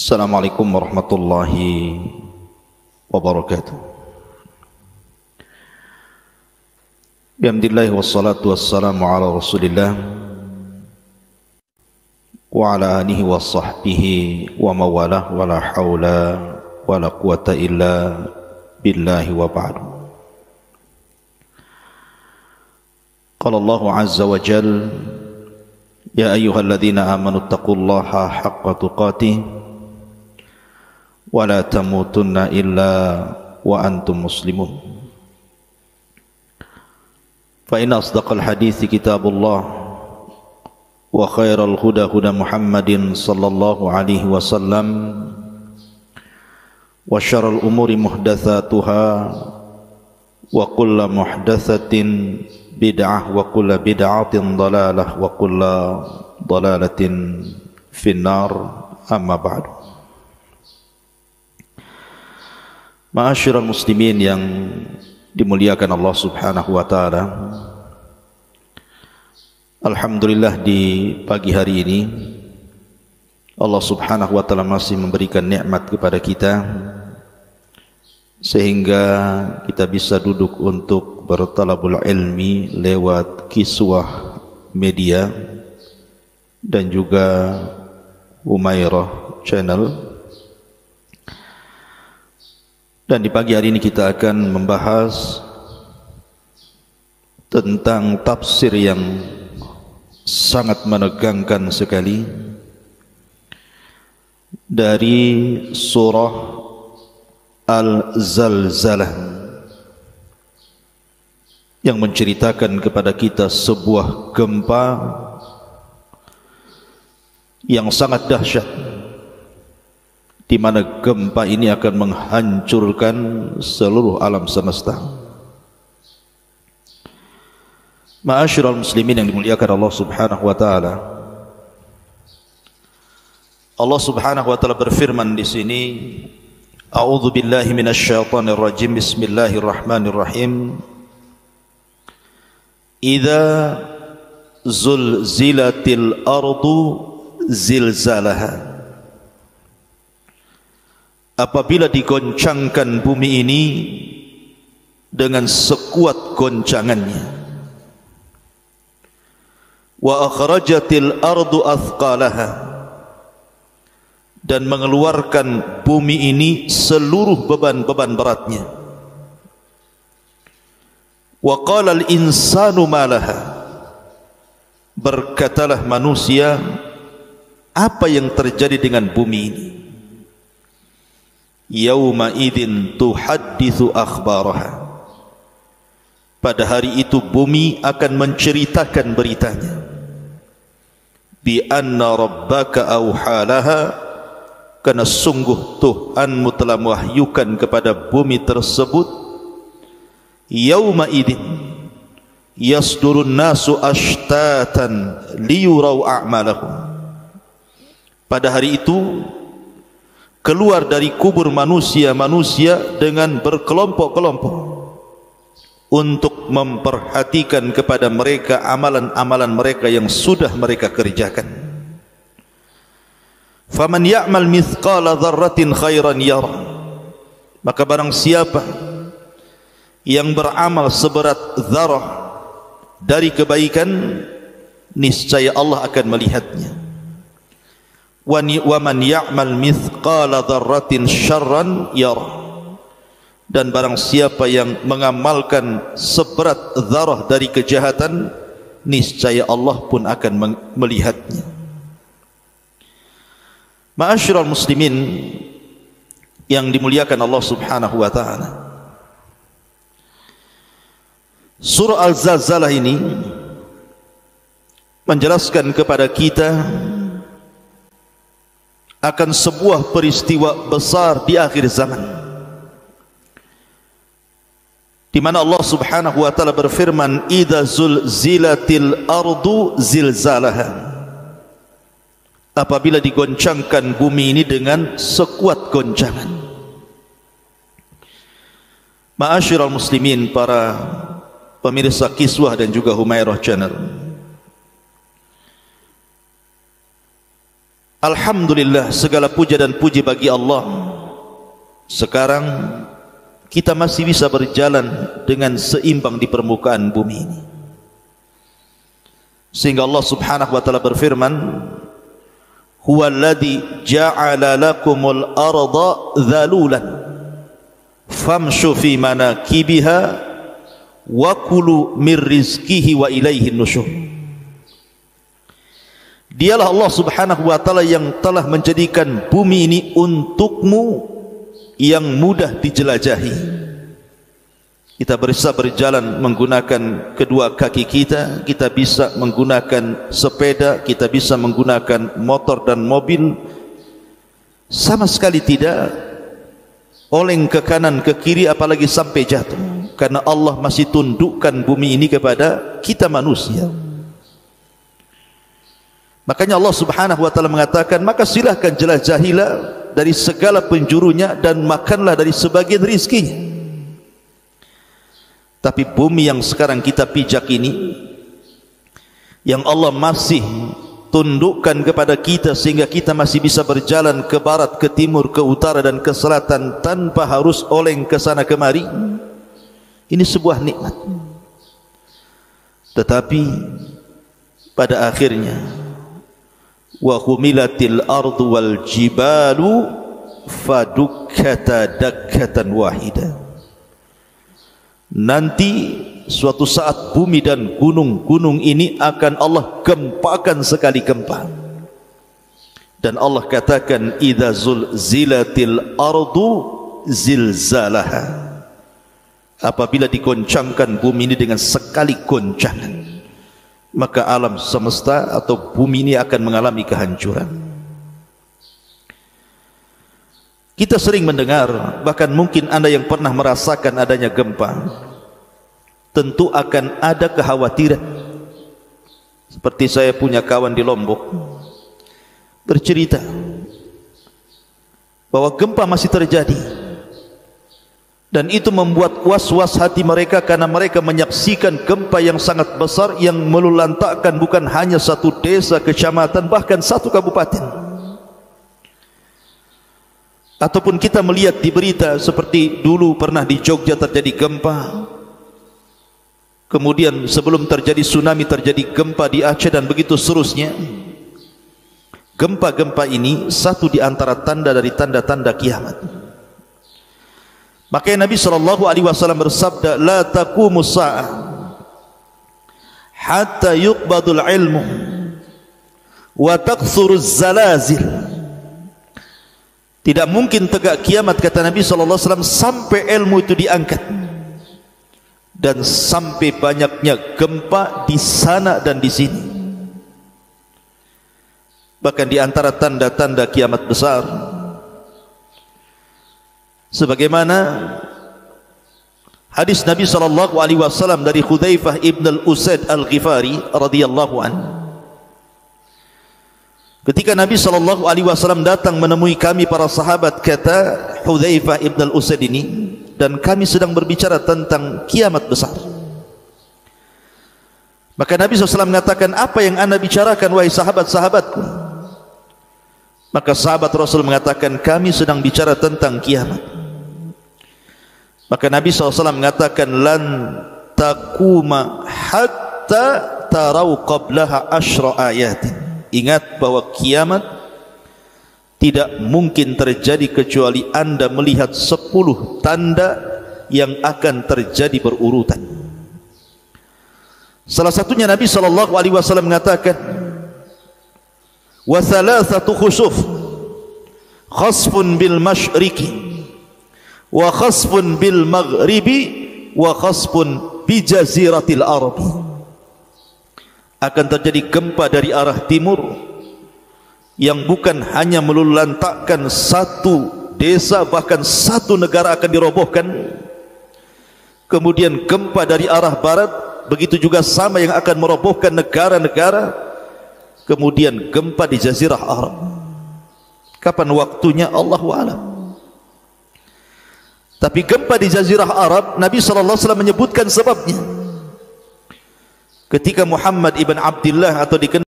Assalamualaikum warahmatullahi wabarakatuh. Bihamdillah wassalatu wassalamu ala rasulillah wa ala alihi wa sahbihi wa mawalah wa la hawla wa la quwata illa billahi wa ba'du. Qala Allahu azza wa jal, ya ayyuhalladzina amanu taqullaha haqqa tuqatih wa la tamutunna illa wa antum muslimun. Fa inna asdaqal hadithi kitabullah wa khairal huda huda Muhammadin sallallahu alaihi wasallam wa syarrul umuri muhdatsatuha wa kullu muhdatsatin bid'ah wa kullu bid'atin dhalalah wa kullu dhalalatin finnar, amma ba'du. Ma'asyiral muslimin yang dimuliakan Allah subhanahu wa ta'ala, alhamdulillah di pagi hari ini Allah subhanahu wa ta'ala masih memberikan nikmat kepada kita sehingga kita bisa duduk untuk bertalabul ilmi lewat kiswah media dan juga Humairah channel. Dan di pagi hari ini kita akan membahas tentang tafsir yang sangat menegangkan sekali dari surah Al-Zalzalah yang menceritakan kepada kita sebuah gempa yang sangat dahsyat, di mana gempa ini akan menghancurkan seluruh alam semesta. Ma'asyiral muslimin yang dimuliakan Allah subhanahu wa ta'ala, Allah subhanahu wa ta'ala berfirman di sini, a'udzu billahi minasyaitonir rajim, bismillahirrahmanirrahim, idza zulzilatil ardu zilzalaha, apabila digoncangkan bumi ini dengan sekuat goncangannya, wa akhrajatil ardu athqalaha, dan mengeluarkan bumi ini seluruh beban-beban beratnya, wa qala al insanu ma laha, berkatalah manusia, apa yang terjadi dengan bumi ini? Yauma idzin tuhadditsu akhbaraha, pada hari itu bumi akan menceritakan beritanya. Bi anna rabbaka auhalaha, karena sungguh Tuhanmu telah mewahyukan kepada bumi tersebut. Yauma idzin yasdurun nasu ashtatan liyurau a'malahum, pada hari itu keluar dari kubur manusia dengan berkelompok-kelompok untuk memperhatikan kepada mereka amalan-amalan mereka yang sudah mereka kerjakan. Faman ya'mal mithqala dzarratin khairan yara, maka barang siapa yang beramal seberat dzarah dari kebaikan, niscaya Allah akan melihatnya. Wa man ya'mal mithqala dzarratin syarran yara, dan barang siapa yang mengamalkan seberat dzarah dari kejahatan, niscaya Allah pun akan melihatnya. Ma'asyiral muslimin yang dimuliakan Allah subhanahu wa ta'ala, surah Al-Zalzalah ini menjelaskan kepada kita akan sebuah peristiwa besar di akhir zaman, di mana Allah subhanahu wa ta'ala berfirman, idza zulzilatil ardu zilzalaha, apabila digoncangkan bumi ini dengan sekuat goncangan. Ma'asyiral muslimin, para pemirsa Kiswah dan juga Humairah channel, Alhamdulillah, segala puja dan puji bagi Allah. Sekarang kita masih bisa berjalan dengan seimbang di permukaan bumi ini. Sehingga Allah Subhanahu wa taala berfirman, "Huwallazi ja'ala lakumul arda dhalulan famshu fi manakibiha wa kulu mir rizqihi wa ilaihin nusyur." Dialah Allah Subhanahu wa taala yang telah menjadikan bumi ini untukmu yang mudah dijelajahi. Kita bisa berjalan menggunakan kedua kaki kita, kita bisa menggunakan sepeda, kita bisa menggunakan motor dan mobil. Sama sekali tidak oleng ke kanan ke kiri apalagi sampai jatuh, karena Allah masih tundukkan bumi ini kepada kita manusia. Makanya Allah Subhanahu wa taala mengatakan, maka silahkan jelajahilah dari segala penjurunya dan makanlah dari sebagian rizkinya. Tapi bumi yang sekarang kita pijak ini, yang Allah masih tundukkan kepada kita sehingga kita masih bisa berjalan ke barat, ke timur, ke utara dan ke selatan tanpa harus oleng ke sana kemari, ini sebuah nikmat. Tetapi pada akhirnya, wa humilatil ardu wal jibalu fadukkata dakkatan wahida. Nanti suatu saat bumi dan gunung-gunung ini akan Allah gempakan sekali gempa. Dan Allah katakan, idza zulzilatil ardu zilzalaha. Apabila digoncangkan bumi ini dengan sekali goncangan, maka alam semesta atau bumi ini akan mengalami kehancuran. Kita sering mendengar, bahkan mungkin Anda yang pernah merasakan adanya gempa, tentu akan ada kekhawatiran. Seperti saya punya kawan di Lombok bercerita bahwa gempa masih terjadi, dan itu membuat was-was hati mereka karena mereka menyaksikan gempa yang sangat besar yang melulantakkan bukan hanya satu desa, kecamatan, bahkan satu kabupaten. Ataupun kita melihat di berita seperti dulu pernah di Jogja terjadi gempa, kemudian sebelum terjadi tsunami terjadi gempa di Aceh dan begitu seterusnya. Gempa-gempa ini satu di antara tanda dari tanda-tanda kiamat. Makanya Nabi SAW bersabda, la taqumus sa'ah hatta yuqbadul ilmu wa takthuruz zalazil. Tidak mungkin tegak kiamat, kata Nabi SAW, sampai ilmu itu diangkat dan sampai banyaknya gempa di sana dan di sini. Bahkan di antara tanda-tanda kiamat besar, sebagaimana hadis Nabi SAW dari Hudzaifah ibn al-Usaid al-Ghifari radhiyallahu anhu, ketika Nabi SAW datang menemui kami para sahabat, kata Hudzaifah ibn al-Usaid ini, dan kami sedang berbicara tentang kiamat besar. Maka Nabi SAW mengatakan, apa yang anda bicarakan wahai sahabat-sahabatku? Maka sahabat Rasul mengatakan, kami sedang bicara tentang kiamat. Maka Nabi SAW mengatakan, lan taquma hatta tarau qablaha asyra ayatin. Ingat bahwa kiamat tidak mungkin terjadi kecuali anda melihat 10 tanda yang akan terjadi berurutan. Salah satunya Nabi SAW mengatakan, wa thalathatu khusuf, khasfun bil masyriqi wa khasfun bil maghribi wa khasfun bi jaziratil arabi. Akan terjadi gempa dari arah timur yang bukan hanya melulantakkan satu desa, bahkan satu negara akan dirobohkan. Kemudian gempa dari arah barat, begitu juga sama yang akan merobohkan negara-negara. Kemudian gempa di Jazirah Arab. Kapan waktunya Allahu a'lam. Tapi gempa di Jazirah Arab, Nabi SAW menyebutkan sebabnya. Ketika Muhammad ibn Abdullah atau dikenal